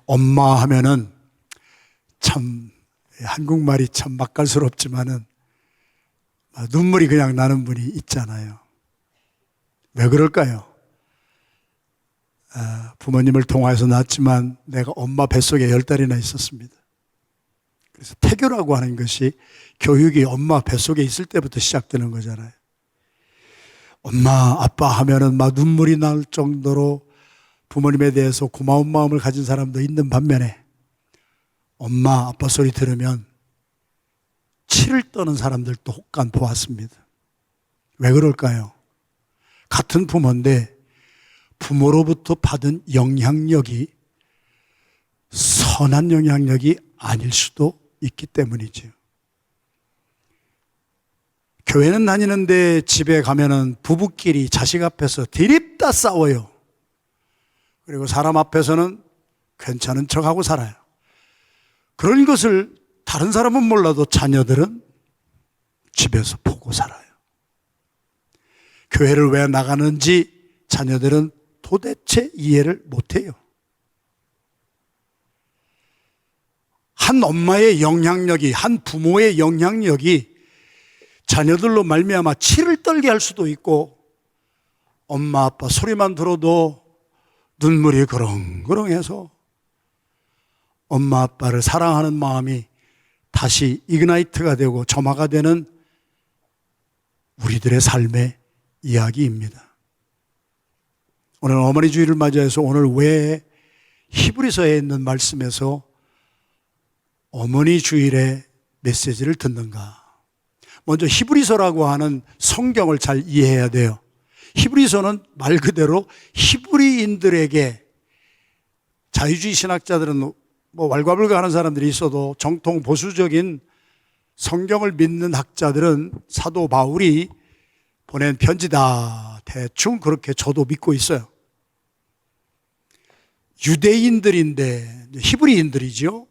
엄마 하면은 참 한국말이 참 맛깔스럽지만은 눈물이 그냥 나는 분이 있잖아요. 왜 그럴까요? 부모님을 통화해서 낳았지만 내가 엄마 뱃속에 10달이나 있었습니다. 그래서 태교라고 하는 것이 교육이 엄마 뱃속에 있을 때부터 시작되는 거잖아요. 엄마, 아빠 하면은 막 눈물이 날 정도로 부모님에 대해서 고마운 마음을 가진 사람도 있는 반면에 엄마, 아빠 소리 들으면 치를 떠는 사람들도 혹간 보았습니다. 왜 그럴까요? 같은 부모인데 부모로부터 받은 영향력이 선한 영향력이 아닐 수도 있기 때문이죠. 교회는 다니는데 집에 가면은 부부끼리 자식 앞에서 드립다 싸워요. 그리고 사람 앞에서는 괜찮은 척하고 살아요. 그런 것을 다른 사람은 몰라도 자녀들은 집에서 보고 살아요. 교회를 왜 나가는지 자녀들은 도대체 이해를 못해요. 한 엄마의 영향력이, 한 부모의 영향력이 자녀들로 말미암아 치를 떨게 할 수도 있고, 엄마 아빠 소리만 들어도 눈물이 그렁그렁해서 엄마 아빠를 사랑하는 마음이 다시 이그나이트가 되고 점화가 되는 우리들의 삶의 이야기입니다. 오늘 어머니 주일을 맞이해서 오늘 왜 히브리서에 있는 말씀에서 어머니 주일의 메시지를 듣는가? 먼저 히브리서라고 하는 성경을 잘 이해해야 돼요. 히브리서는 말 그대로 히브리인들에게, 자유주의 신학자들은 뭐 왈가불가하는 사람들이 있어도 정통 보수적인 성경을 믿는 학자들은 사도 바울이 보낸 편지다, 대충 그렇게 저도 믿고 있어요. 유대인들인데, 히브리인들이죠.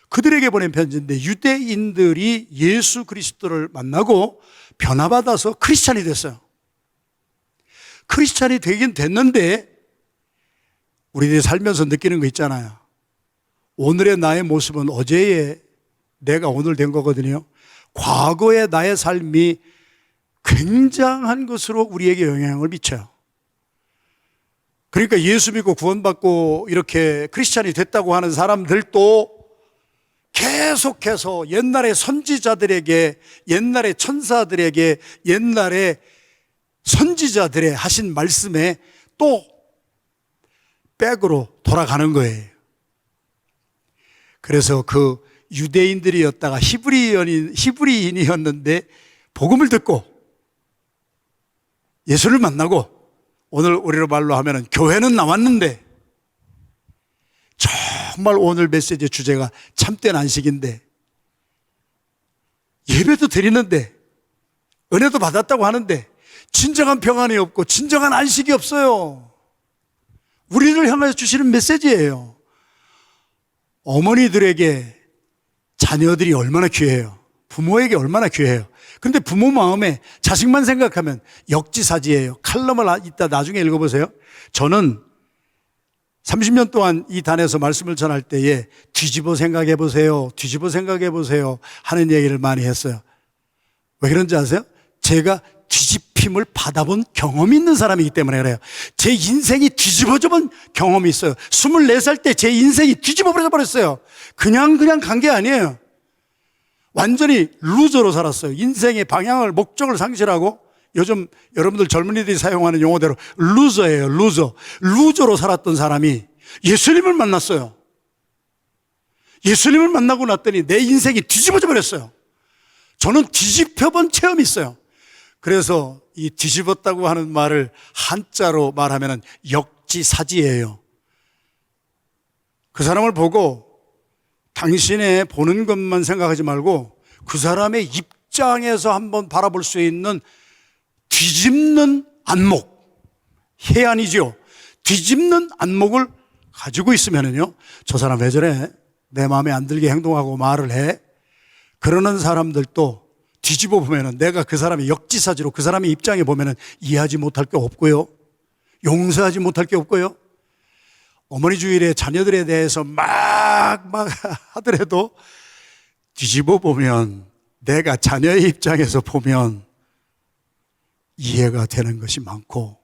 그들에게 보낸 편지인데 유대인들이 예수 그리스도를 만나고 변화받아서 크리스찬이 됐어요. 크리스찬이 되긴 됐는데 우리들이 살면서 느끼는 거 있잖아요. 오늘의 나의 모습은 어제의 내가 오늘 된 거거든요. 과거의 나의 삶이 굉장한 것으로 우리에게 영향을 미쳐요. 그러니까 예수 믿고 구원받고 이렇게 크리스찬이 됐다고 하는 사람들도 계속해서 옛날의 선지자들에게, 옛날의 천사들에게, 옛날의 선지자들의 하신 말씀에 또 백으로 돌아가는 거예요. 그래서 그 유대인들이었다가 히브리인이었는데 복음을 듣고 예수를 만나고 오늘 우리로 말로 하면은 교회는 나왔는데, 정말 오늘 메시지 주제가 참된 안식인데, 예배도 드리는데 은혜도 받았다고 하는데 진정한 평안이 없고 진정한 안식이 없어요. 우리를 향해서 주시는 메시지예요. 어머니들에게 자녀들이 얼마나 귀해요. 부모에게 얼마나 귀해요. 그런데 부모 마음에 자식만 생각하면 역지사지예요. 칼럼을 이따 나중에 읽어보세요. 저는 30년 동안 이 단에서 말씀을 전할 때에 뒤집어 생각해 보세요, 뒤집어 생각해 보세요 하는 얘기를 많이 했어요. 왜 그런지 아세요? 제가 뒤집힘을 받아본 경험이 있는 사람이기 때문에 그래요. 제 인생이 뒤집어져 본 경험이 있어요. 24살 때 제 인생이 뒤집어져 버렸어요. 그냥 간 게 아니에요. 완전히 루저로 살았어요. 인생의 방향을, 목적을 상실하고, 요즘 여러분들 젊은이들이 사용하는 용어대로 루저예요. 루저로 살았던 사람이 예수님을 만났어요. 예수님을 만나고 났더니 내 인생이 뒤집어져 버렸어요. 저는 뒤집혀본 체험이 있어요. 그래서 이 뒤집었다고 하는 말을 한자로 말하면 역지사지예요. 그 사람을 보고 당신의 보는 것만 생각하지 말고 그 사람의 입장에서 한번 바라볼 수 있는 뒤집는 안목, 해안이죠. 뒤집는 안목을 가지고 있으면요, 저 사람 왜 저래? 내 마음에 안 들게 행동하고 말을 해? 그러는 사람들도 뒤집어 보면은 내가 그 사람의 역지사지로 그 사람의 입장에 보면은 이해하지 못할 게 없고요. 용서하지 못할 게 없고요. 어머니 주일에 자녀들에 대해서 막 하더라도 뒤집어 보면 내가 자녀의 입장에서 보면 이해가 되는 것이 많고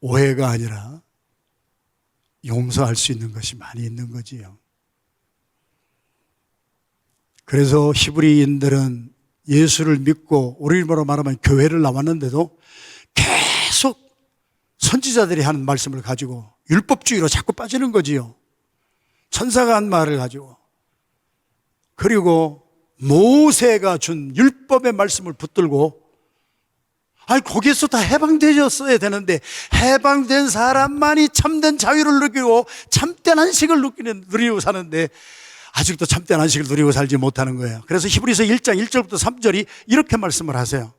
오해가 아니라 용서할 수 있는 것이 많이 있는 거지요. 그래서 히브리인들은 예수를 믿고 우리말로 말하면 교회를 나왔는데도 계속 선지자들이 하는 말씀을 가지고 율법주의로 자꾸 빠지는 거지요. 천사가 한 말을 가지고, 그리고 모세가 준 율법의 말씀을 붙들고, 거기에서 다 해방되었어야 되는데 해방된 사람만이 참된 자유를 느끼고 참된 안식을 누리고 사는데 아직도 참된 안식을 누리고 살지 못하는 거예요. 그래서 히브리서 1장 1절부터 3절이 이렇게 말씀을 하세요.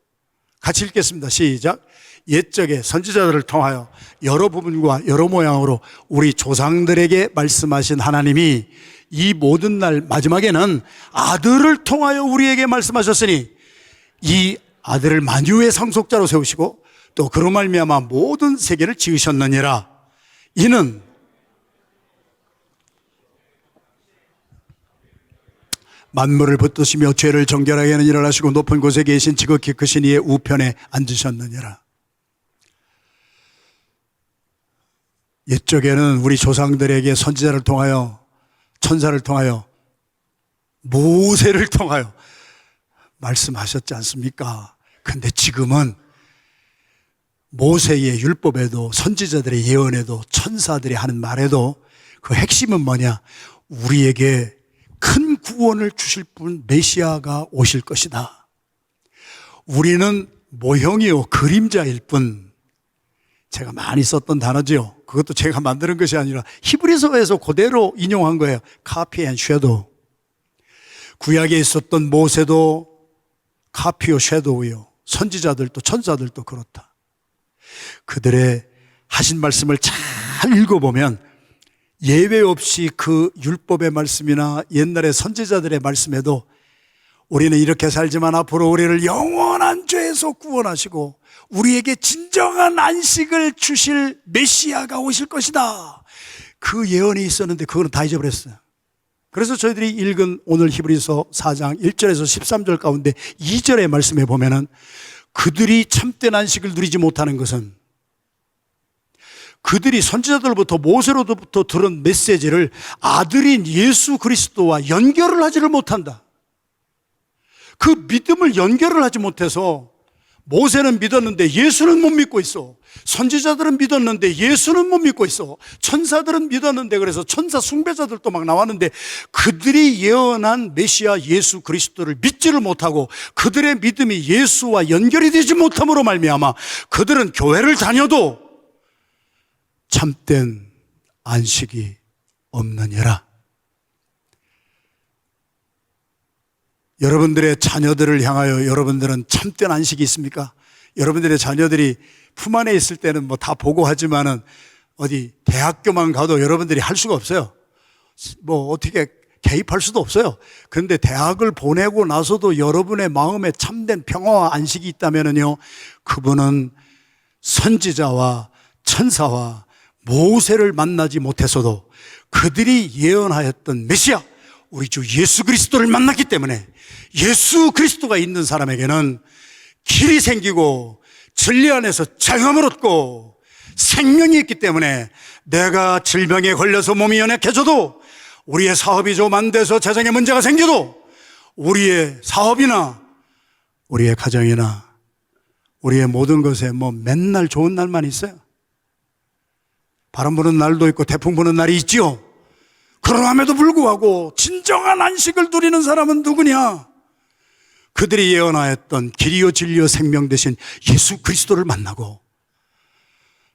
같이 읽겠습니다. 시작. 옛적에 선지자들을 통하여 여러 부분과 여러 모양으로 우리 조상들에게 말씀하신 하나님이 이 모든 날 마지막에는 아들을 통하여 우리에게 말씀하셨으니 이 아들을 만유의 상속자로 세우시고 또 그로 말미암아 모든 세계를 지으셨느니라. 이는 만물을 붙드시며 죄를 정결하게 하는 일을 하시고 높은 곳에 계신 지극히 크신 이의 우편에 앉으셨느니라. 옛적에는 우리 조상들에게 선지자를 통하여, 천사를 통하여, 모세를 통하여 말씀하셨지 않습니까? 근데 지금은 모세의 율법에도 선지자들의 예언에도 천사들이 하는 말에도 그 핵심은 뭐냐? 우리에게 큰 구원을 주실 분 메시아가 오실 것이다. 우리는 모형이요 그림자일 뿐. 제가 많이 썼던 단어죠. 그것도 제가 만드는 것이 아니라 히브리서에서 그대로 인용한 거예요. 카피 앤 섀도우. 구약에 있었던 모세도 카피요 섀도우요. 선지자들도 천사들도 그렇다. 그들의 하신 말씀을 잘 읽어보면 예외 없이 그 율법의 말씀이나 옛날의 선지자들의 말씀에도 우리는 이렇게 살지만 앞으로 우리를 영원한 죄에서 구원하시고 우리에게 진정한 안식을 주실 메시아가 오실 것이다. 그 예언이 있었는데 그거는 다 잊어버렸어요. 그래서 저희들이 읽은 오늘 히브리서 4장 1절에서 13절 가운데 2절의 말씀에 보면은 그들이 참된 안식을 누리지 못하는 것은 그들이 선지자들로부터 모세로부터 들은 메시지를 아들인 예수 그리스도와 연결을 하지를 못한다. 그 믿음을 연결을 하지 못해서 모세는 믿었는데 예수는 못 믿고 있어. 선지자들은 믿었는데 예수는 못 믿고 있어. 천사들은 믿었는데 그래서 천사 숭배자들도 막 나왔는데 그들이 예언한 메시아 예수 그리스도를 믿지를 못하고 그들의 믿음이 예수와 연결이 되지 못함으로 말미암아 그들은 교회를 다녀도 참된 안식이 없느니라. 여러분들의 자녀들을 향하여 여러분들은 참된 안식이 있습니까? 여러분들의 자녀들이 품 안에 있을 때는 뭐 다 보고 하지만은 어디 대학교만 가도 여러분들이 할 수가 없어요. 뭐 어떻게 개입할 수도 없어요. 그런데 대학을 보내고 나서도 여러분의 마음에 참된 평화와 안식이 있다면은요, 그분은 선지자와 천사와 모세를 만나지 못했어도 그들이 예언하였던 메시아 우리 주 예수 그리스도를 만났기 때문에 예수 그리스도가 있는 사람에게는 길이 생기고 진리 안에서 자유함을 얻고 생명이 있기 때문에 내가 질병에 걸려서 몸이 연약해져도 우리의 사업이 좀 안 돼서 재정에 문제가 생겨도 우리의 사업이나 우리의 가정이나 우리의 모든 것에 뭐 맨날 좋은 날만 있어요. 바람 부는 날도 있고 태풍 부는 날이 있지요. 그럼에도 불구하고 진정한 안식을 누리는 사람은 누구냐? 그들이 예언하였던 길이요 진리요 생명 되신 예수 그리스도를 만나고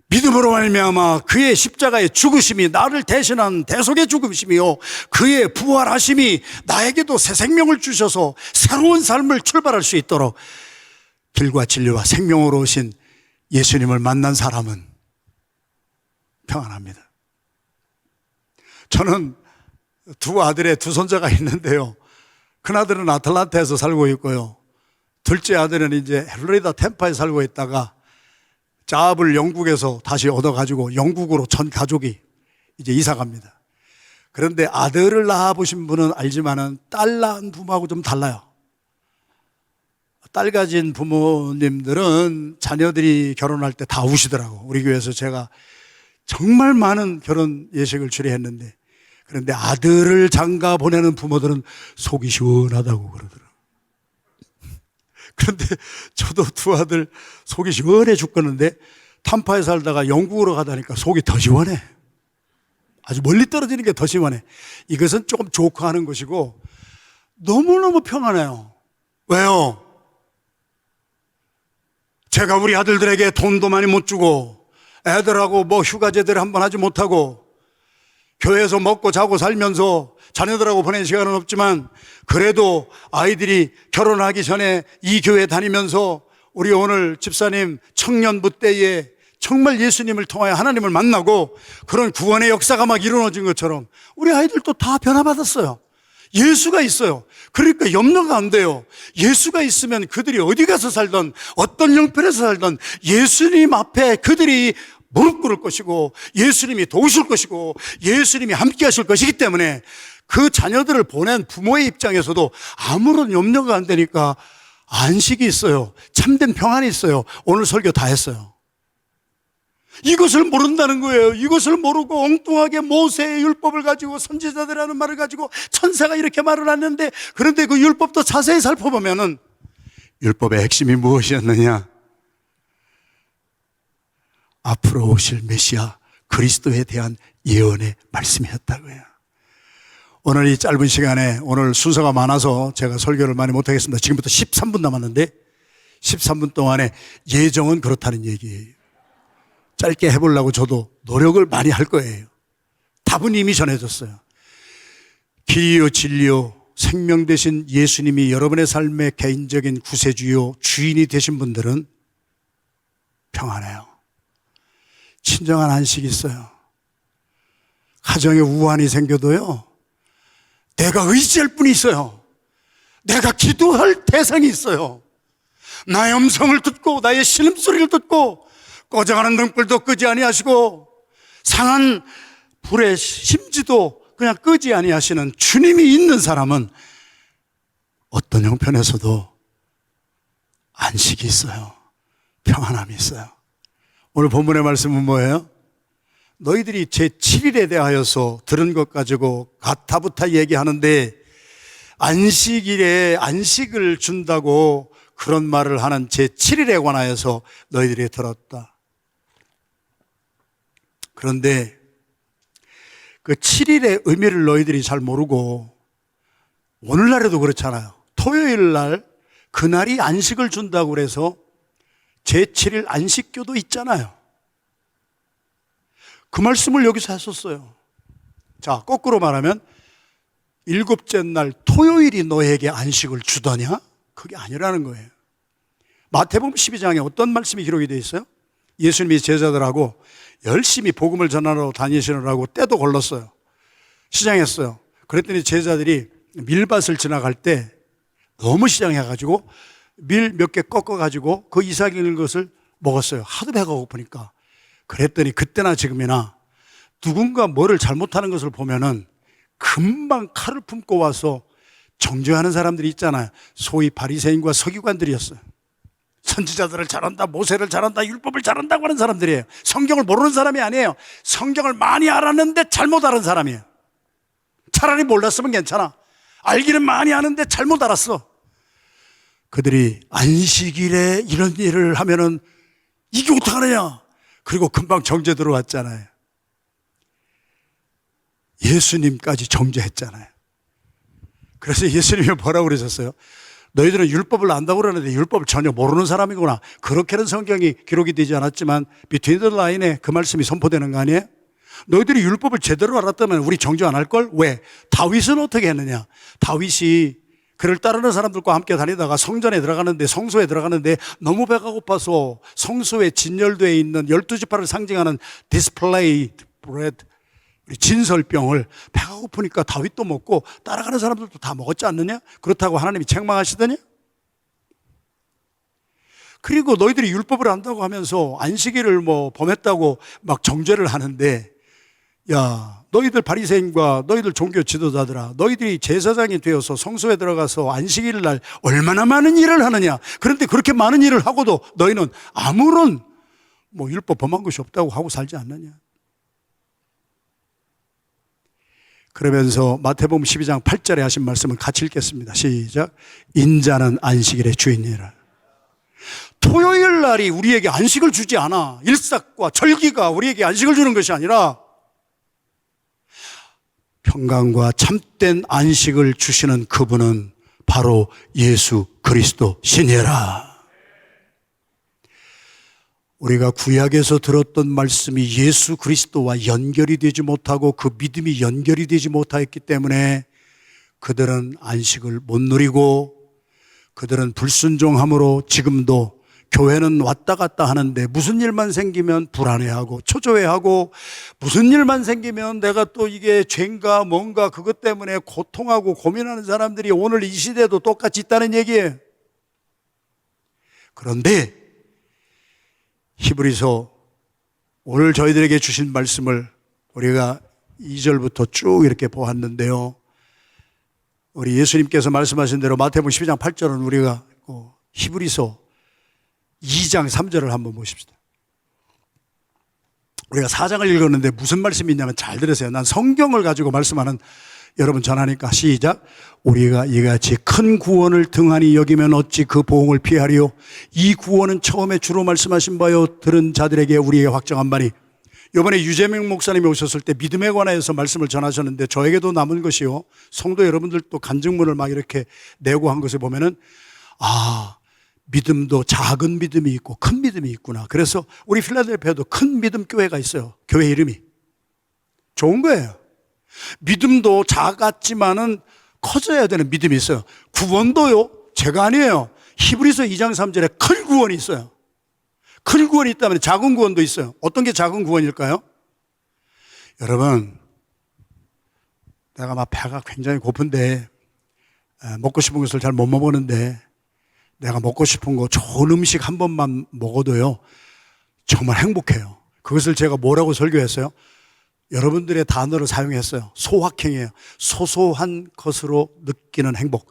믿음으로 말미암아 그의 십자가의 죽으심이 나를 대신한 대속의 죽으심이요 그의 부활하심이 나에게도 새 생명을 주셔서 새로운 삶을 출발할 수 있도록 길과 진리와 생명으로 오신 예수님을 만난 사람은 평안합니다. 저는 두 아들의 두 손자가 있는데요, 큰아들은 아틀란타에서 살고 있고요. 둘째 아들은 이제 플로리다 템파에 살고 있다가 잡을 영국에서 다시 얻어가지고 영국으로 전 가족이 이제 이사 갑니다. 그런데 아들을 낳아보신 분은 알지만은 딸 낳은 부모하고 좀 달라요. 딸 가진 부모님들은 자녀들이 결혼할 때 다 우시더라고. 우리 교회에서 제가 정말 많은 결혼 예식을 주례했는데, 그런데 아들을 장가 보내는 부모들은 속이 시원하다고 그러더라고요. 그런데 저도 두 아들 속이 시원해 죽겠는데 탐파에 살다가 영국으로 가다니까 속이 더 시원해. 아주 멀리 떨어지는 게 더 시원해. 이것은 조금 조크하는 것이고 너무너무 평안해요. 왜요? 제가 우리 아들들에게 돈도 많이 못 주고 애들하고 뭐 휴가 제대로 한번 하지 못하고 교회에서 먹고 자고 살면서 자녀들하고 보낸 시간은 없지만 그래도 아이들이 결혼하기 전에 이 교회 다니면서 우리 오늘 집사님 청년부 때에 정말 예수님을 통하여 하나님을 만나고 그런 구원의 역사가 막 이루어진 것처럼 우리 아이들도 다 변화받았어요. 예수가 있어요. 그러니까 염려가 안 돼요. 예수가 있으면 그들이 어디 가서 살던 어떤 형편에서 살던 예수님 앞에 그들이 무릎 꿇을 것이고 예수님이 도우실 것이고 예수님이 함께 하실 것이기 때문에 그 자녀들을 보낸 부모의 입장에서도 아무런 염려가 안 되니까 안식이 있어요. 참된 평안이 있어요. 오늘 설교 다 했어요. 이것을 모른다는 거예요. 이것을 모르고 엉뚱하게 모세의 율법을 가지고 선지자들이라는 말을 가지고 천사가 이렇게 말을 하는데, 그런데 그 율법도 자세히 살펴보면은 율법의 핵심이 무엇이었느냐? 앞으로 오실 메시아 그리스도에 대한 예언의 말씀이었다고요. 오늘 이 짧은 시간에 오늘 순서가 많아서 제가 설교를 많이 못하겠습니다. 지금부터 13분 남았는데 13분 동안에 예정은 그렇다는 얘기예요. 짧게 해보려고 저도 노력을 많이 할 거예요. 답은 이미 전해졌어요. 길이요 진리요 생명 되신 예수님이 여러분의 삶의 개인적인 구세주요 주인이 되신 분들은 평안해요. 친정한 안식이 있어요. 가정에 우환이 생겨도요, 내가 의지할 분이 있어요. 내가 기도할 대상이 있어요. 나의 음성을 듣고 나의 신음소리를 듣고 꺼져가는 등불도 끄지 아니하시고 상한 불의 심지도 그냥 끄지 아니하시는 주님이 있는 사람은 어떤 형편에서도 안식이 있어요. 평안함이 있어요. 오늘 본문의 말씀은 뭐예요? 너희들이 제7일에 대하여서 들은 것 가지고 가타부타 얘기하는데 안식일에 안식을 준다고 그런 말을 하는 제7일에 관하여서 너희들이 들었다. 그런데 그 7일의 의미를 너희들이 잘 모르고 오늘날에도 그렇잖아요. 토요일 날 그날이 안식을 준다고 그래서 제7일 안식교도 있잖아요. 그 말씀을 여기서 했었어요. 자, 거꾸로 말하면 일곱째 날 토요일이 너에게 안식을 주더냐? 그게 아니라는 거예요. 마태복음 12장에 어떤 말씀이 기록이 되어 있어요? 예수님이 제자들하고 열심히 복음을 전하러 다니시느라고 때도 걸렀어요. 시장했어요. 그랬더니 제자들이 밀밭을 지나갈 때 너무 시장해가지고 밀 몇 개 꺾어가지고 그 이삭 익는 것을 먹었어요. 하도 배가 고프니까. 그랬더니 그때나 지금이나 누군가 뭐를 잘못하는 것을 보면은 금방 칼을 품고 와서 정죄하는 사람들이 있잖아요. 소위 바리새인과 서기관들이었어요. 선지자들을 잘한다, 모세를 잘한다, 율법을 잘한다고 하는 사람들이에요. 성경을 모르는 사람이 아니에요. 성경을 많이 알았는데 잘못 알은 사람이에요. 차라리 몰랐으면 괜찮아. 알기는 많이 아는데 잘못 알았어. 그들이 안식일에 이런 일을 하면은 이게 어떡하느냐. 그리고 금방 정죄 들어왔잖아요. 예수님까지 정죄했잖아요. 그래서 예수님이 뭐라고 그러셨어요? 너희들은 율법을 안다고 그러는데 율법을 전혀 모르는 사람이구나. 그렇게는 성경이 기록이 되지 않았지만 비트윈 더 라인에 그 말씀이 선포되는 거 아니에요? 너희들이 율법을 제대로 알았다면 우리 정죄 안 할걸? 왜? 다윗은 어떻게 했느냐? 다윗이 그를 따르는 사람들과 함께 다니다가 성전에 들어가는데, 성소에 들어가는데 너무 배가 고파서 성소에 진열되어 있는 12지파를 상징하는 디스플레이 브레드, 우리 진설병을 배가 고프니까 다윗도 먹고 따라가는 사람들도 다 먹었지 않느냐? 그렇다고 하나님이 책망하시더냐? 그리고 너희들이 율법을 안다고 하면서 안식일을 범했다고 막 정죄를 하는데, 야, 너희들 바리새인과 너희들 종교 지도자들아, 너희들이 제사장이 되어서 성소에 들어가서 안식일 날 얼마나 많은 일을 하느냐? 그런데 그렇게 많은 일을 하고도 너희는 아무런 율법 범한 것이 없다고 하고 살지 않느냐? 그러면서 마태복음 12장 8절에 하신 말씀을 같이 읽겠습니다. 시작. 인자는 안식일의 주인이라. 토요일 날이 우리에게 안식을 주지 않아. 일삭과 절기가 우리에게 안식을 주는 것이 아니라 평강과 참된 안식을 주시는 그분은 바로 예수 그리스도 신이라. 우리가 구약에서 들었던 말씀이 예수 그리스도와 연결이 되지 못하고 그 믿음이 연결이 되지 못했기 때문에 그들은 안식을 못 누리고 그들은 불순종함으로 지금도 교회는 왔다 갔다 하는데 무슨 일만 생기면 불안해하고 초조해하고 무슨 일만 생기면 내가 또 이게 죄인가 뭔가 그것 때문에 고통하고 고민하는 사람들이 오늘 이 시대에도 똑같이 있다는 얘기예요. 그런데 히브리서 오늘 저희들에게 주신 말씀을 우리가 2절부터 쭉 이렇게 보았는데요. 우리 예수님께서 말씀하신 대로 마태복음 12장 8절은 우리가 히브리서 2장 3절을 한번 보십시다. 우리가 4장을 읽었는데 무슨 말씀이 있냐면 잘 들으세요. 난 성경을 가지고 말씀하는 여러분 전하니까 시작. 우리가 이같이 큰 구원을 등한히 여기면 어찌 그 보응을 피하리요. 이 구원은 처음에 주로 말씀하신 바요 들은 자들에게 우리에게 확정한 바니. 이번에 유재명 목사님이 오셨을 때 믿음에 관하여서 말씀을 전하셨는데 저에게도 남은 것이요, 성도 여러분들도 간증문을 막 이렇게 내고 한 것을 보면은 믿음도 작은 믿음이 있고 큰 믿음이 있구나. 그래서 우리 필라델피아도 큰 믿음 교회가 있어요. 교회 이름이 좋은 거예요. 믿음도 작았지만은 커져야 되는 믿음이 있어요. 구원도요, 제가 아니에요. 히브리서 2장 3절에 큰 구원이 있어요. 큰 구원이 있다면 작은 구원도 있어요. 어떤 게 작은 구원일까요? 여러분, 내가 막 배가 굉장히 고픈데 먹고 싶은 것을 잘 못 먹었는데 내가 먹고 싶은 거 좋은 음식 한 번만 먹어도요 정말 행복해요. 그것을 제가 뭐라고 설교했어요? 여러분들의 단어를 사용했어요. 소확행이에요. 소소한 것으로 느끼는 행복.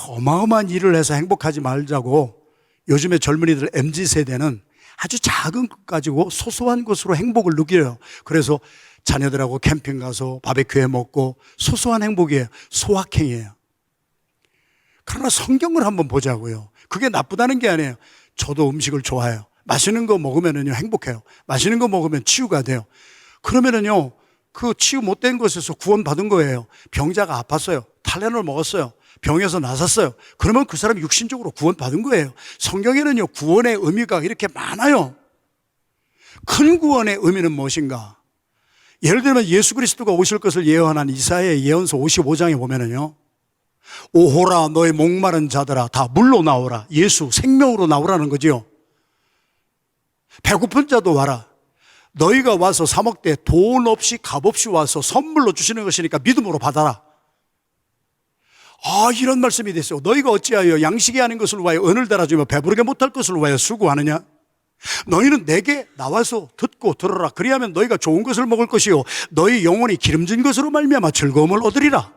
어마어마한 일을 해서 행복하지 말자고 요즘에 젊은이들 MZ세대는 아주 작은 것 가지고 소소한 것으로 행복을 느껴요. 그래서 자녀들하고 캠핑 가서 바베큐 해 먹고 소소한 행복이에요. 소확행이에요. 그러나 성경을 한번 보자고요. 그게 나쁘다는 게 아니에요. 저도 음식을 좋아해요. 맛있는 거 먹으면은요 행복해요. 맛있는 거 먹으면 치유가 돼요. 그러면은요 그 치유 못된 것에서 구원받은 거예요. 병자가 아팠어요. 탈레놀 먹었어요. 병에서 나섰어요. 그러면 그 사람이 육신적으로 구원받은 거예요. 성경에는요 구원의 의미가 이렇게 많아요. 큰 구원의 의미는 무엇인가? 예를 들면 예수 그리스도가 오실 것을 예언한 이사야의 예언서 55장에 보면은요, 오호라 너의 목마른 자들아 다 물로 나오라. 예수 생명으로 나오라는 거지요. 배고픈 자도 와라. 너희가 와서 사 먹되 돈 없이 값 없이 와서 선물로 주시는 것이니까 믿음으로 받아라. 이런 말씀이 됐어요. 너희가 어찌하여 양식이 아닌 것을 위하여 은을 달아주며 배부르게 못할 것을 위하여 수고하느냐? 너희는 내게 나와서 듣고 들어라. 그리하면 너희가 좋은 것을 먹을 것이요 너희 영혼이 기름진 것으로 말미암아 즐거움을 얻으리라.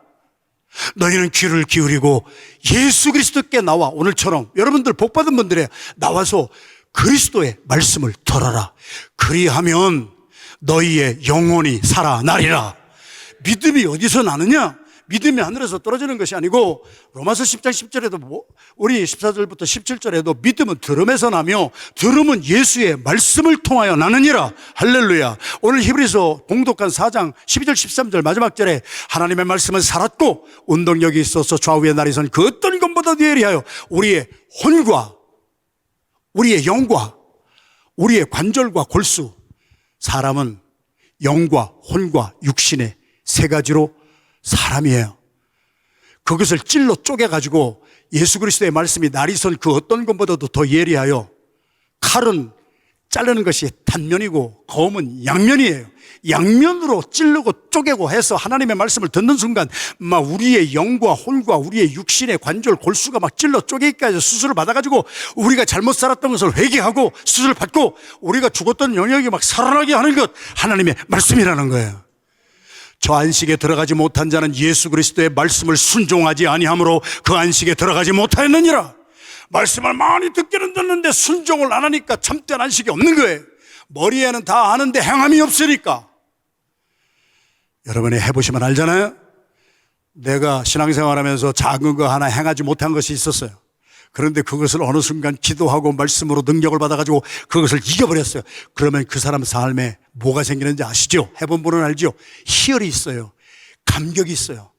너희는 귀를 기울이고 예수 그리스도께 나와 오늘처럼 여러분들 복받은 분들에 나와서 그리스도의 말씀을 들어라. 그리하면 너희의 영혼이 살아나리라. 믿음이 어디서 나느냐? 믿음이 하늘에서 떨어지는 것이 아니고 로마서 10장 10절에도 우리 14절부터 17절에도 믿음은 들음에서 나며 들음은 예수의 말씀을 통하여 나느니라. 할렐루야. 오늘 히브리서 봉독한 4장 12절 13절 마지막 절에 하나님의 말씀은 살았고 운동력이 있어서 좌우의 날이 선 그 어떤 것보다 예리하여 우리의 혼과 우리의 영과 우리의 관절과 골수. 사람은 영과 혼과 육신의 세 가지로 사람이에요. 그것을 찔러 쪼개가지고 예수 그리스도의 말씀이 날이 선 그 어떤 것보다도 더 예리하여 칼은 자르는 것이 단면이고 거음은 양면이에요. 양면으로 찌르고 쪼개고 해서 하나님의 말씀을 듣는 순간 막 우리의 영과 혼과 우리의 육신의 관절 골수가 막 찔러 쪼개기까지 수술을 받아가지고 우리가 잘못 살았던 것을 회개하고 수술을 받고 우리가 죽었던 영역이 막 살아나게 하는 것, 하나님의 말씀이라는 거예요. 저 안식에 들어가지 못한 자는 예수 그리스도의 말씀을 순종하지 아니하므로 그 안식에 들어가지 못하였느니라. 말씀을 많이 듣기는 듣는데 순종을 안 하니까 참된 안식이 없는 거예요. 머리에는 다 아는데 행함이 없으니까. 여러분이 해보시면 알잖아요. 내가 신앙생활하면서 작은 거 하나 행하지 못한 것이 있었어요. 그런데 그것을 어느 순간 기도하고 말씀으로 능력을 받아가지고 그것을 이겨버렸어요. 그러면 그 사람 삶에 뭐가 생기는지 아시죠? 해본 분은 알죠? 희열이 있어요. 감격이 있어요.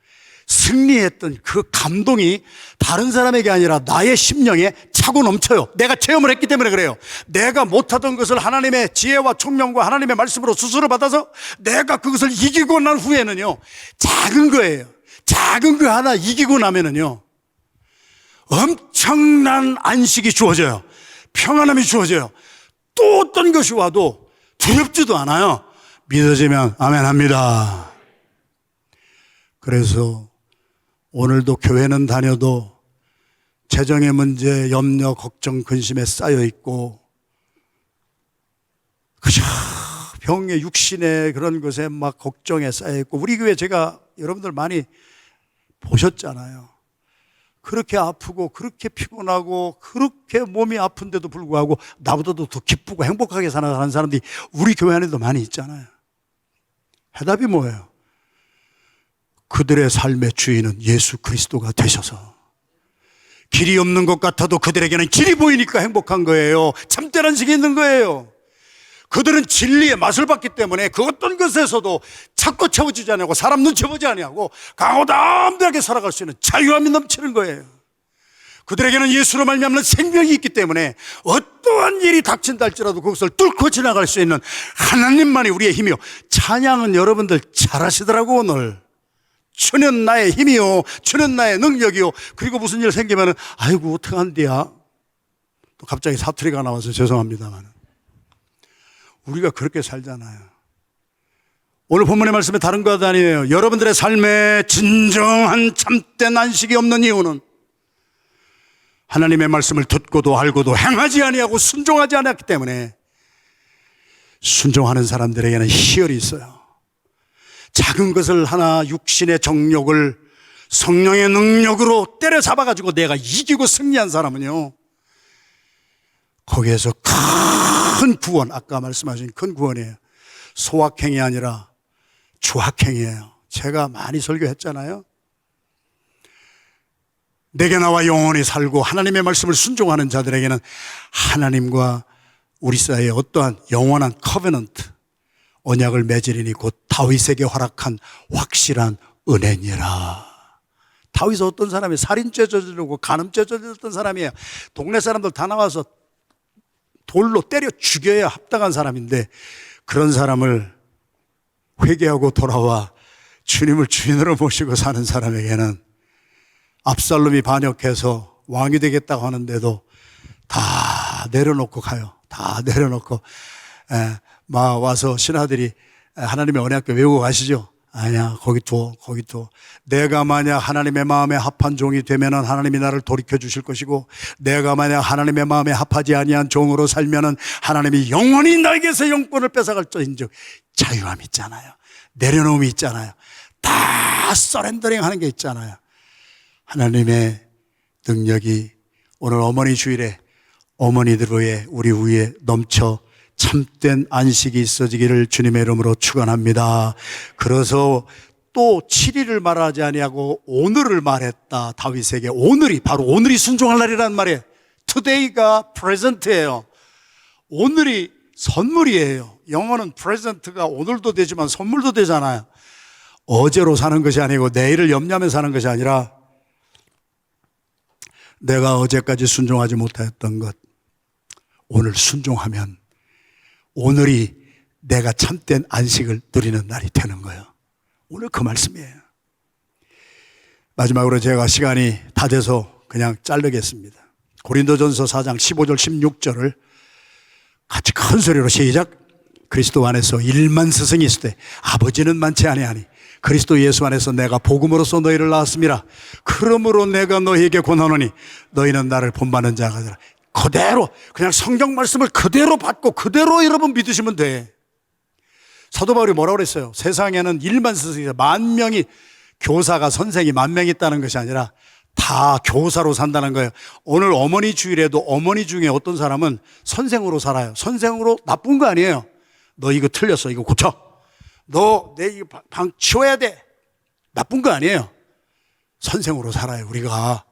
승리했던 그 감동이 다른 사람에게 아니라 나의 심령에 차고 넘쳐요. 내가 체험을 했기 때문에 그래요. 내가 못하던 것을 하나님의 지혜와 총명과 하나님의 말씀으로 수술을 받아서 내가 그것을 이기고 난 후에는요, 작은 거예요. 작은 거 하나 이기고 나면은요, 엄청난 안식이 주어져요. 평안함이 주어져요. 또 어떤 것이 와도 두렵지도 않아요. 믿어지면 아멘 합니다. 그래서 오늘도 교회는 다녀도 재정의 문제, 염려, 걱정, 근심에 쌓여 있고 그저 병의 육신의 그런 것에 막 걱정에 쌓여 있고, 우리 교회 제가 여러분들 많이 보셨잖아요. 그렇게 아프고 그렇게 피곤하고 그렇게 몸이 아픈데도 불구하고 나보다도 더 기쁘고 행복하게 살아가는 사람들이 우리 교회 안에도 많이 있잖아요. 해답이 뭐예요? 그들의 삶의 주인은 예수 그리스도가 되셔서 길이 없는 것 같아도 그들에게는 길이 보이니까 행복한 거예요. 참된 안식이 있는 거예요. 그들은 진리의 맛을 봤기 때문에 그 어떤 것에서도 찾고 채워지지 않고 사람 눈치 보지 않고 강호담대하게 살아갈 수 있는 자유함이 넘치는 거예요. 그들에게는 예수로 말미암는 생명이 있기 때문에 어떠한 일이 닥친다 할지라도 그것을 뚫고 지나갈 수 있는 하나님만이 우리의 힘이요. 찬양은 여러분들 잘하시더라고. 오늘 주는 나의 힘이요, 주는 나의 능력이요. 그리고 무슨 일 생기면은 아이고 어떡한디야, 또 갑자기 사투리가 나와서 죄송합니다만 우리가 그렇게 살잖아요. 오늘 본문의 말씀에 다른 것 아니에요. 여러분들의 삶에 진정한 참된 안식이 없는 이유는 하나님의 말씀을 듣고도 알고도 행하지 아니하고 순종하지 않았기 때문에. 순종하는 사람들에게는 희열이 있어요. 작은 것을 하나 육신의 정욕을 성령의 능력으로 때려잡아가지고 내가 이기고 승리한 사람은요, 거기에서 큰 구원, 아까 말씀하신 큰 구원이에요. 소확행이 아니라 주확행이에요. 제가 많이 설교했잖아요. 내게 나와 영원히 살고 하나님의 말씀을 순종하는 자들에게는 하나님과 우리 사이에 어떠한 영원한 커버넌트, 언약을 맺으리니 곧 다윗에게 허락한 확실한 은혜니라. 다윗은 어떤 사람이 살인죄 저지르고 간음죄 저질렀던 사람이에요. 동네 사람들 다 나와서 돌로 때려 죽여야 합당한 사람인데, 그런 사람을 회개하고 돌아와 주님을 주인으로 모시고 사는 사람에게는 압살롬이 반역해서 왕이 되겠다고 하는데도 다 내려놓고 가요. 다 내려놓고 막 와서 신하들이 하나님의 언약궤 외우고 가시죠. 아니야, 거기 둬. 내가 만약 하나님의 마음에 합한 종이 되면은 하나님이 나를 돌이켜 주실 것이고, 내가 만약 하나님의 마음에 합하지 아니한 종으로 살면은 하나님이 영원히 나에게서 영권을 뺏어갈지인즉. 자유함이 있잖아요. 내려놓음이 있잖아요. 다 서렌더링 하는 게 있잖아요. 하나님의 능력이 오늘 어머니 주일에 어머니들 위에, 우리 위에 넘쳐 참된 안식이 있어지기를 주님의 이름으로 축원합니다. 그래서 또 7일을 말하지 아니하고 오늘을 말했다. 다윗에게 오늘이, 바로 오늘이 순종할 날이란 말이에요. Today가 present예요. 오늘이 선물이에요. 영어는 present가 오늘도 되지만 선물도 되잖아요. 어제로 사는 것이 아니고 내일을 염려하며 사는 것이 아니라 내가 어제까지 순종하지 못했던 것, 오늘 순종하면 오늘이 내가 참된 안식을 누리는 날이 되는 거예요. 오늘 그 말씀이에요. 마지막으로 제가 시간이 다 돼서 그냥 자르겠습니다. 고린도전서 4장 15절 16절을 같이 큰 소리로 시작. 그리스도 안에서 1만 스승이 있을 때 아버지는 많지 아니하니 그리스도 예수 안에서 내가 복음으로써 너희를 낳았음이라. 그러므로 내가 너희에게 권하노니 너희는 나를 본받는 자가 되라. 그대로 그냥 성경 말씀을 그대로 받고 그대로 여러분 믿으시면 돼. 사도 바울이 뭐라고 그랬어요? 세상에는 1만 스승이 10,000명이, 교사가 선생이 10,000명 있다는 것이 아니라 다 교사로 산다는 거예요. 오늘 어머니 주일에도 어머니 중에 어떤 사람은 선생으로 살아요. 선생으로 나쁜 거 아니에요. 너 이거 틀렸어, 이거 고쳐. 너 내 이 방 치워야 돼. 나쁜 거 아니에요. 선생으로 살아요. 우리가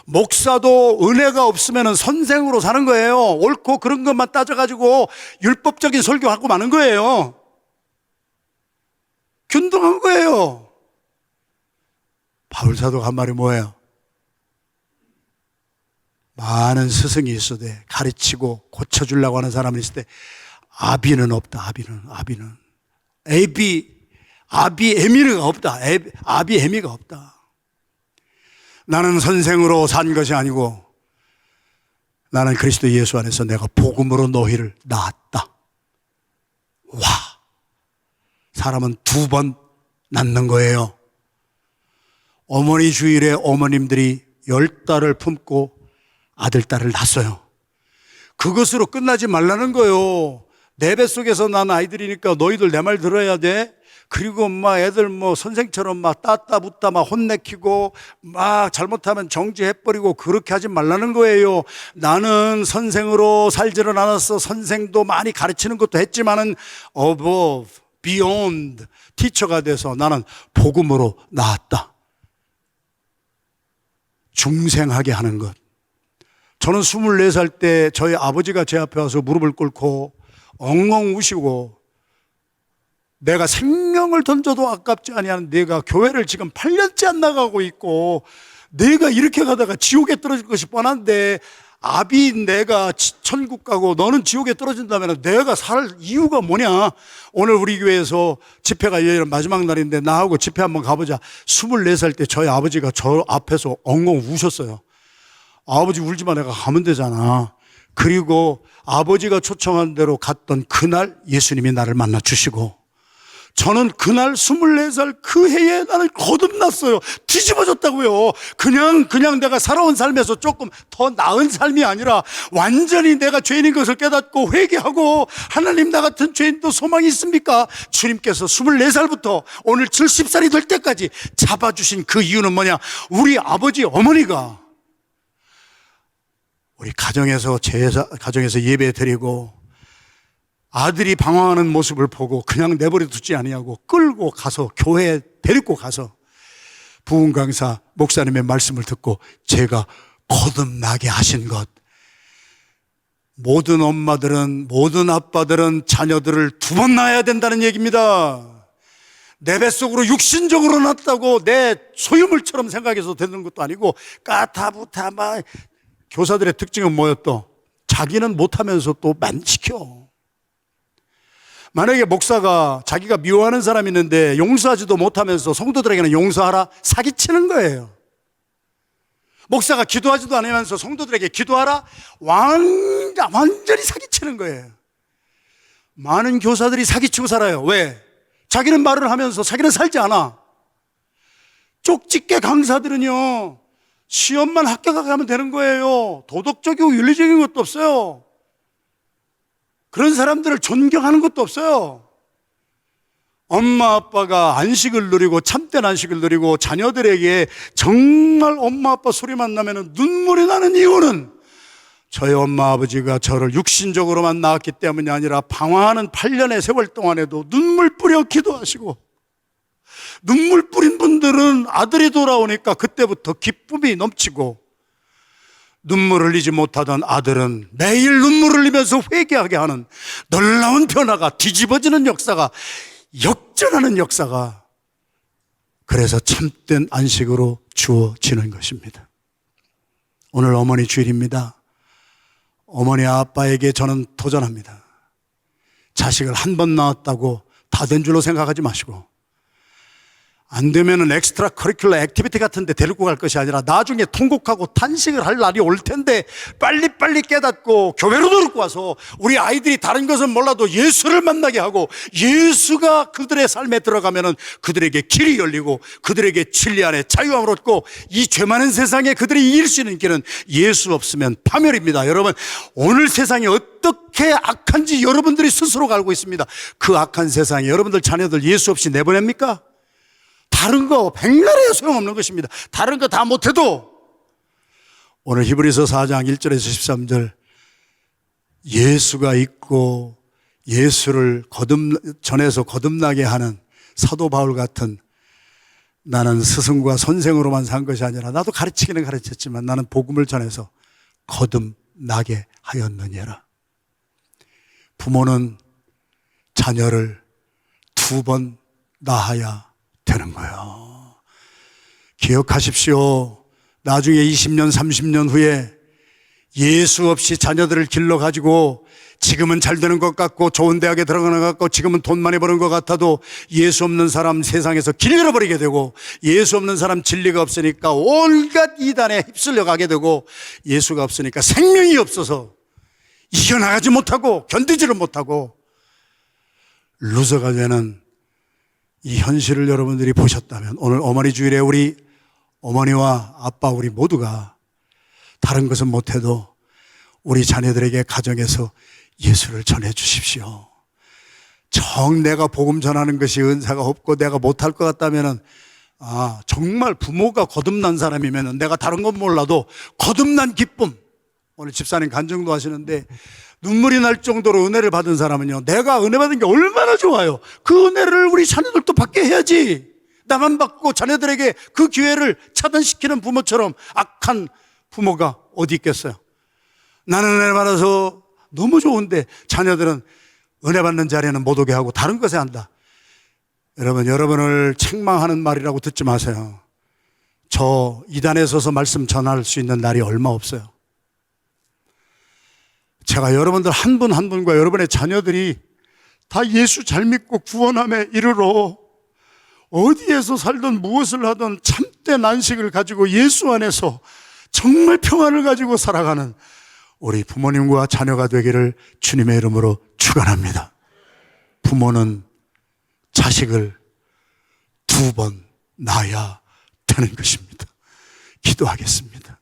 목사도 은혜가 없으면 선생으로 사는 거예요. 옳고 그런 것만 따져가지고 율법적인 설교하고 마는 거예요. 균등한 거예요. 바울 사도가 한 말이 뭐예요? 많은 스승이 있어도 가르치고 고쳐주려고 하는 사람이 있을 때 아비는 없다. 아비는 아비에미가 없다. 아비에미가 없다. 나는 선생으로 산 것이 아니고 나는 그리스도 예수 안에서 내가 복음으로 너희를 낳았다. 와, 사람은 2번 낳는 거예요. 어머니 주일에 어머님들이 10달을 품고 아들, 딸을 낳았어요. 그것으로 끝나지 말라는 거예요. 내 뱃속에서 난 아이들이니까 너희들 내 말 들어야 돼. 그리고 막 애들 뭐 선생처럼 막 따따 붙다 막 혼내키고 막 잘못하면 정지해버리고 그렇게 하지 말라는 거예요. 나는 선생으로 살지는 않았어. 선생도 많이 가르치는 것도 했지만은 above, beyond 티처가 돼서 나는 복음으로 나았다. 중생하게 하는 것. 저는 24살 때 저희 아버지가 제 앞에 와서 무릎을 꿇고 엉엉 우시고 내가 생명을 던져도 아깝지 아니하는 내가 교회를 지금 8년째 안 나가고 있고 내가 이렇게 가다가 지옥에 떨어질 것이 뻔한데 아비인 내가 천국 가고 너는 지옥에 떨어진다면 내가 살 이유가 뭐냐. 오늘 우리 교회에서 집회가 열리는 마지막 날인데 나하고 집회 한번 가보자. 24살 때 저희 아버지가 저 앞에서 엉엉 우셨어요. 아버지 울지 마, 내가 가면 되잖아. 그리고 아버지가 초청한 대로 갔던 그날 예수님이 나를 만나 주시고 저는 그날 24살 그 해에 나는 거듭났어요. 뒤집어졌다고요. 그냥 내가 살아온 삶에서 조금 더 나은 삶이 아니라 완전히 내가 죄인인 것을 깨닫고 회개하고 하나님 나 같은 죄인도 소망이 있습니까? 주님께서 24살부터 오늘 70살이 될 때까지 잡아주신 그 이유는 뭐냐? 우리 아버지 어머니가 우리 가정에서 예배 드리고 아들이 방황하는 모습을 보고 그냥 내버려 두지 아니하고 끌고 가서 교회에 데리고 가서 부흥 강사 목사님의 말씀을 듣고 제가 거듭나게 하신 것. 모든 엄마들은, 모든 아빠들은 자녀들을 2번 낳아야 된다는 얘기입니다. 내 뱃속으로 육신적으로 낳았다고 내 소유물처럼 생각해서 되는 것도 아니고 까타부타 막. 교사들의 특징은 뭐였어? 자기는 못하면서 또 만시켜. 만약에 목사가 자기가 미워하는 사람이 있는데 용서하지도 못하면서 성도들에게는 용서하라? 사기치는 거예요. 목사가 기도하지도 않으면서 성도들에게 기도하라? 완전히 사기치는 거예요. 많은 교사들이 사기치고 살아요. 왜? 자기는 말을 하면서 자기는 살지 않아. 쪽집게 강사들은요, 시험만 합격하게 하면 되는 거예요. 도덕적이고 윤리적인 것도 없어요. 그런 사람들을 존경하는 것도 없어요. 엄마 아빠가 안식을 누리고 참된 안식을 누리고 자녀들에게 정말 엄마 아빠 소리만 나면 눈물이 나는 이유는 저희 엄마 아버지가 저를 육신적으로만 낳았기 때문이 아니라 방황하는 8년의 세월 동안에도 눈물 뿌려 기도하시고, 눈물 뿌린 분들은 아들이 돌아오니까 그때부터 기쁨이 넘치고, 눈물 흘리지 못하던 아들은 매일 눈물 흘리면서 회개하게 하는 놀라운 변화가, 뒤집어지는 역사가, 역전하는 역사가, 그래서 참된 안식으로 주어지는 것입니다. 오늘 어머니 주일입니다. 어머니 아빠에게 저는 도전합니다. 자식을 한 번 낳았다고 다 된 줄로 생각하지 마시고, 안 되면은 엑스트라 커리큘러 액티비티 같은 데 데리고 갈 것이 아니라 나중에 통곡하고 탄식을 할 날이 올 텐데 빨리빨리 깨닫고 교회로 데리고 와서 우리 아이들이 다른 것은 몰라도 예수를 만나게 하고 예수가 그들의 삶에 들어가면은 그들에게 길이 열리고 그들에게 진리 안에 자유함을 얻고 이 죄 많은 세상에 그들이 이길 수 있는 길은 예수 없으면 파멸입니다. 여러분, 오늘 세상이 어떻게 악한지 여러분들이 스스로가 알고 있습니다. 그 악한 세상에 여러분들 자녀들 예수 없이 내보냅니까? 다른 거 백날에야 소용없는 것입니다. 다른 거 다 못해도 오늘 히브리서 4장 1절에서 13절 예수가 있고 예수를 전해서 거듭나게 하는 사도 바울 같은 나는 스승과 선생으로만 산 것이 아니라 나도 가르치기는 가르쳤지만 나는 복음을 전해서 거듭나게 하였느니라. 부모는 자녀를 2번 낳아야 되는 거예요. 기억하십시오. 나중에 20년, 30년 후에 예수 없이 자녀들을 길러가지고 지금은 잘 되는 것 같고 좋은 대학에 들어가는 것 같고 지금은 돈 많이 버는 것 같아도 예수 없는 사람 세상에서 길 잃어버리게 되고 예수 없는 사람 진리가 없으니까 온갖 이단에 휩쓸려 가게 되고 예수가 없으니까 생명이 없어서 이겨나가지 못하고 견디지를 못하고 루저가 되는 이 현실을 여러분들이 보셨다면 오늘 어머니 주일에 우리 어머니와 아빠 우리 모두가 다른 것은 못해도 우리 자녀들에게 가정에서 예수를 전해 주십시오. 정 내가 복음 전하는 것이 은사가 없고 내가 못할 것 같다면은 정말 부모가 거듭난 사람이면은 내가 다른 건 몰라도 거듭난 기쁨, 오늘 집사님 간증도 하시는데 눈물이 날 정도로 은혜를 받은 사람은요, 내가 은혜 받은 게 얼마나 좋아요. 그 은혜를 우리 자녀들도 받게 해야지. 나만 받고 자녀들에게 그 기회를 차단시키는 부모처럼 악한 부모가 어디 있겠어요. 나는 은혜 받아서 너무 좋은데 자녀들은 은혜 받는 자리에는 못 오게 하고 다른 것에 한다. 여러분, 여러분을 책망하는 말이라고 듣지 마세요. 저 이단에 서서 말씀 전할 수 있는 날이 얼마 없어요. 제가 여러분들 한 분 한 분과 여러분의 자녀들이 다 예수 잘 믿고 구원함에 이르러 어디에서 살든 무엇을 하든 참된 안식을 가지고 예수 안에서 정말 평안을 가지고 살아가는 우리 부모님과 자녀가 되기를 주님의 이름으로 축원합니다. 부모는 자식을 2번 낳아야 되는 것입니다. 기도하겠습니다.